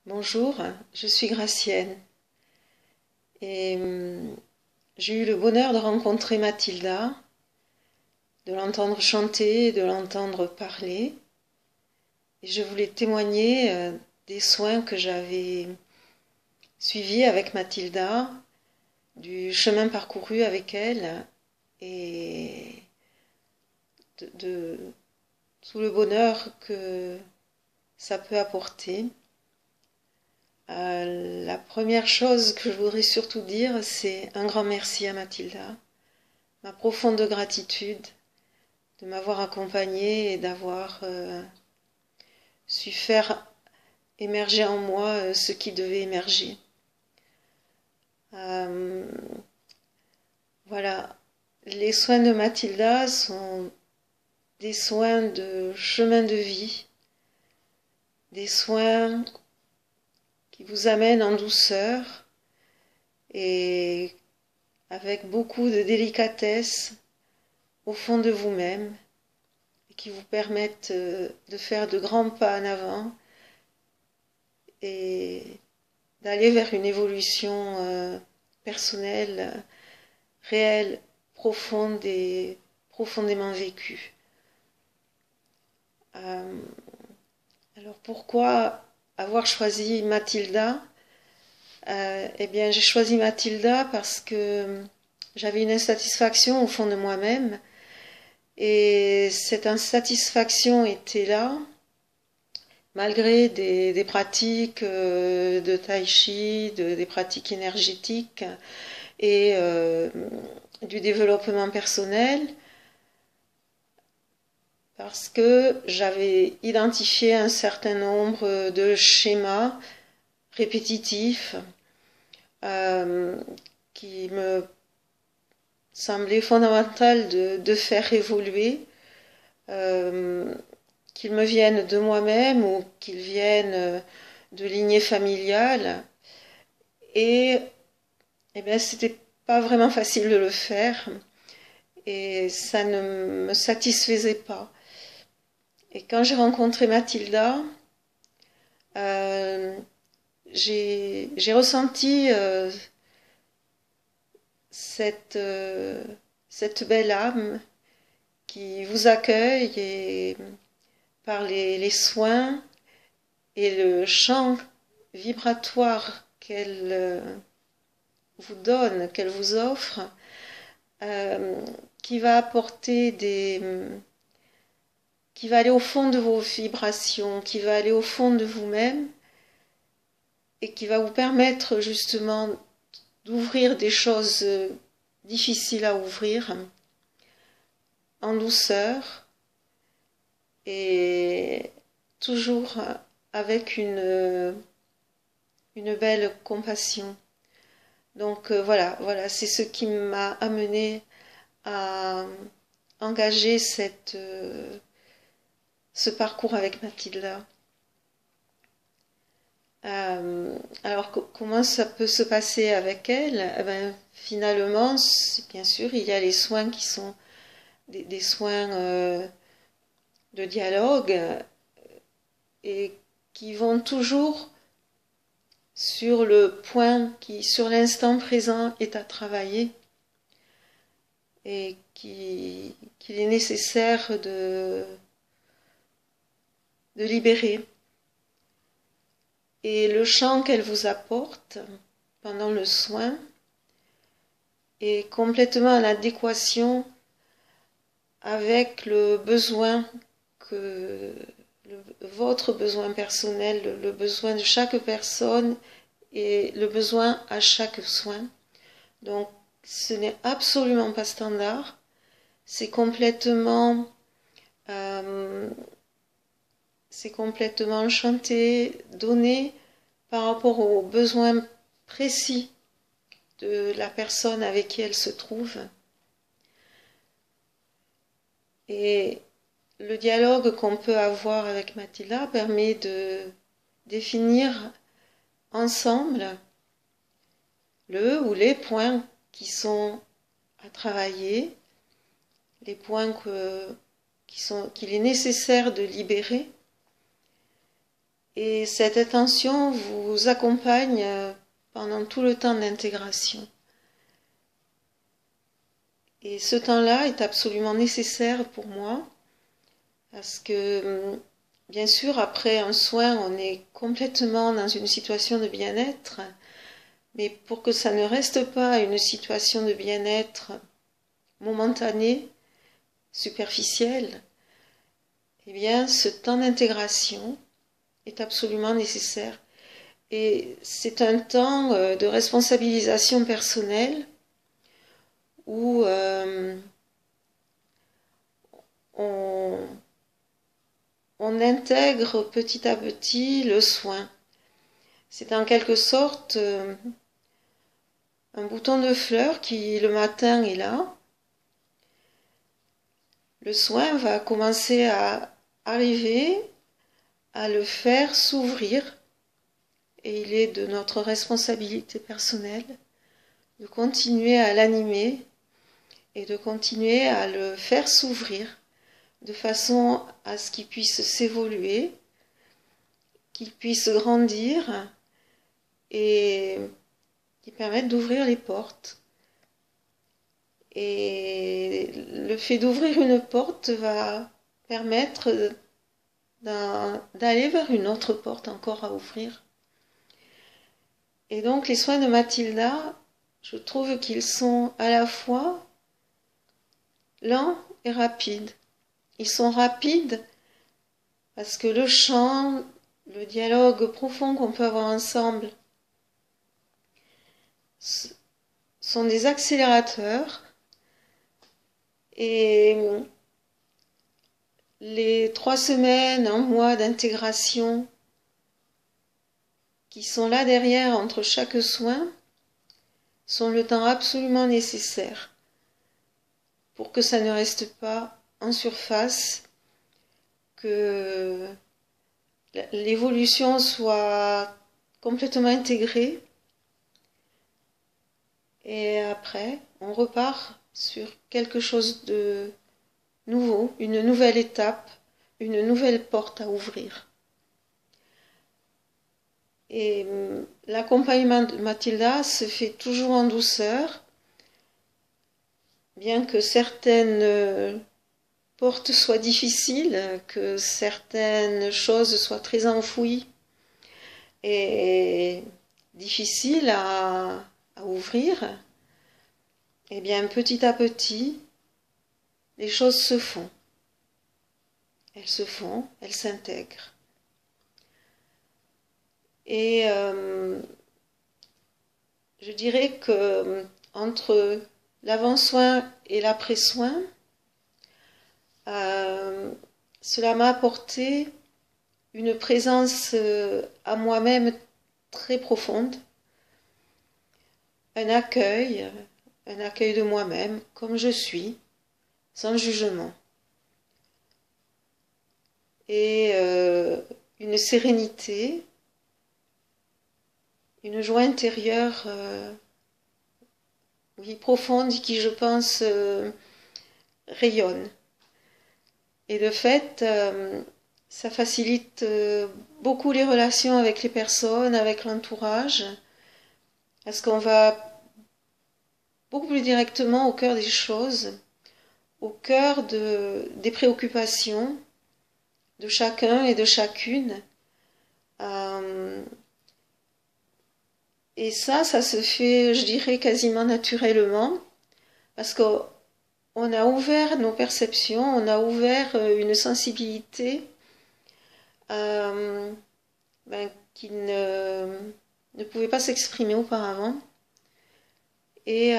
Bonjour, je suis Gracienne et j'ai eu le bonheur de rencontrer Mathilda, de l'entendre chanter, de l'entendre parler. Et je voulais témoigner des soins que j'avais suivis avec Mathilda, du chemin parcouru avec elle et de tout le bonheur que ça peut apporter. La première chose que je voudrais surtout dire, c'est un grand merci à Mathilda, ma profonde gratitude de m'avoir accompagnée et d'avoir su faire émerger en moi ce qui devait émerger. Voilà, les soins de Mathilda sont des soins de chemin de vie, des soins qui vous amènent en douceur et avec beaucoup de délicatesse au fond de vous-même et qui vous permettent de faire de grands pas en avant et d'aller vers une évolution personnelle, réelle, profonde et profondément vécue. Alors pourquoi avoir choisi Mathilda? Eh bien, j'ai choisi Mathilda parce que j'avais une insatisfaction au fond de moi-même et cette insatisfaction était là malgré des pratiques de tai chi, des pratiques énergétiques et du développement personnel, parce que j'avais identifié un certain nombre de schémas répétitifs qui me semblaient fondamentaux de faire évoluer, qu'ils me viennent de moi-même ou qu'ils viennent de lignée familiale. Et bien, c'était pas vraiment facile de le faire et ça ne me satisfaisait pas. Et quand j'ai rencontré Mathilda, j'ai ressenti cette belle âme qui vous accueille et par les soins et le champ vibratoire qu'elle vous donne, qu'elle vous offre, qui va apporter qui va aller au fond de vos vibrations, qui va aller au fond de vous-même et qui va vous permettre justement d'ouvrir des choses difficiles à ouvrir en douceur et toujours avec une belle compassion. Donc voilà, c'est ce qui m'a amené à engager ce parcours avec Mathilda. Alors comment ça peut se passer avec elle? Eh ben, finalement, bien sûr, il y a les soins qui sont des soins de dialogue et qui vont toujours sur le point qui, sur l'instant présent, est à travailler et qu'il est nécessaire de libérer. Et le champ qu'elle vous apporte pendant le soin est complètement en adéquation avec le besoin votre besoin personnel, le besoin de chaque personne et le besoin à chaque soin. Donc, ce n'est absolument pas standard. C'est complètement chanté, donné par rapport aux besoins précis de la personne avec qui elle se trouve. Et le dialogue qu'on peut avoir avec Mathilda permet de définir ensemble le ou les points qui sont à travailler, les points qu'il est nécessaire de libérer Et cette attention vous accompagne pendant tout le temps d'intégration. Et ce temps-là est absolument nécessaire pour moi, parce que, bien sûr, après un soin, on est complètement dans une situation de bien-être, mais pour que ça ne reste pas une situation de bien-être momentanée, superficielle, eh bien, ce temps d'intégration est absolument nécessaire. Et c'est un temps de responsabilisation personnelle où on intègre petit à petit le soin. C'est en quelque sorte un bouton de fleur qui le matin est là. Le soin va commencer à arriver, à le faire s'ouvrir, et il est de notre responsabilité personnelle de continuer à l'animer et de continuer à le faire s'ouvrir de façon à ce qu'il puisse s'évoluer, qu'il puisse grandir et qui permette d'ouvrir les portes. Et le fait d'ouvrir une porte va permettre d'aller vers une autre porte encore à ouvrir. Et donc les soins de Mathilda, je trouve qu'ils sont à la fois lents et rapides. Ils sont rapides parce que le chant, le dialogue profond qu'on peut avoir ensemble sont des accélérateurs, et les 3 semaines, un mois d'intégration qui sont là derrière entre chaque soin sont le temps absolument nécessaire pour que ça ne reste pas en surface, que l'évolution soit complètement intégrée, et après on repart sur quelque chose de nouveau, une nouvelle étape, une nouvelle porte à ouvrir. Et l'accompagnement de Mathilda se fait toujours en douceur, bien que certaines portes soient difficiles, que certaines choses soient très enfouies et difficiles à ouvrir. Et bien petit à petit, les choses se font. Elles se font, elles s'intègrent. Et je dirais que entre l'avant-soin et l'après-soin, cela m'a apporté une présence à moi-même très profonde, un accueil de moi-même comme je suis, sans jugement, et une sérénité, une joie intérieure oui, profonde, qui je pense rayonne. Et de fait, ça facilite beaucoup les relations avec les personnes, avec l'entourage, parce qu'on va beaucoup plus directement au cœur des choses, au cœur des préoccupations de chacun et de chacune. Et ça se fait, je dirais, quasiment naturellement, parce qu'on a ouvert nos perceptions, on a ouvert une sensibilité qui ne pouvait pas s'exprimer auparavant. Et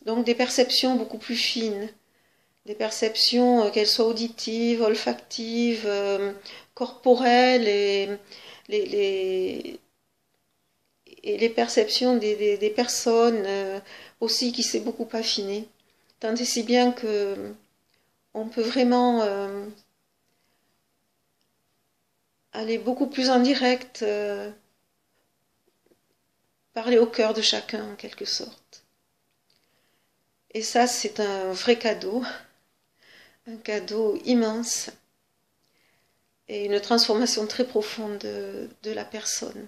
donc des perceptions beaucoup plus fines, des perceptions qu'elles soient auditives, olfactives, corporelles, et les perceptions des personnes aussi qui s'est beaucoup affiné. Tant et si bien que on peut vraiment aller beaucoup plus en direct, parler au cœur de chacun en quelque sorte. Et ça, c'est un vrai cadeau, un cadeau immense. et une transformation très profonde de la personne.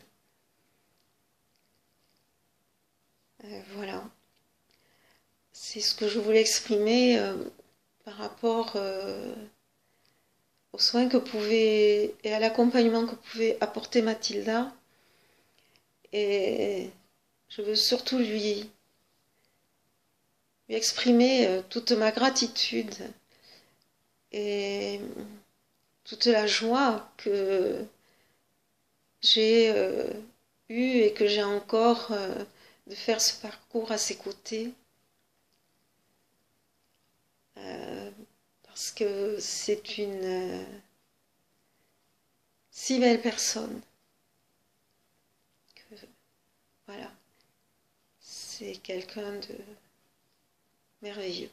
Voilà. C'est ce que je voulais exprimer par rapport aux soins que pouvait et à l'accompagnement que pouvait apporter Mathilda. Et je veux surtout lui exprimer toute ma gratitude et toute la joie que j'ai eue et que j'ai encore de faire ce parcours à ses côtés. Parce que c'est une si belle personne. Que, voilà. C'est quelqu'un de merveilleux.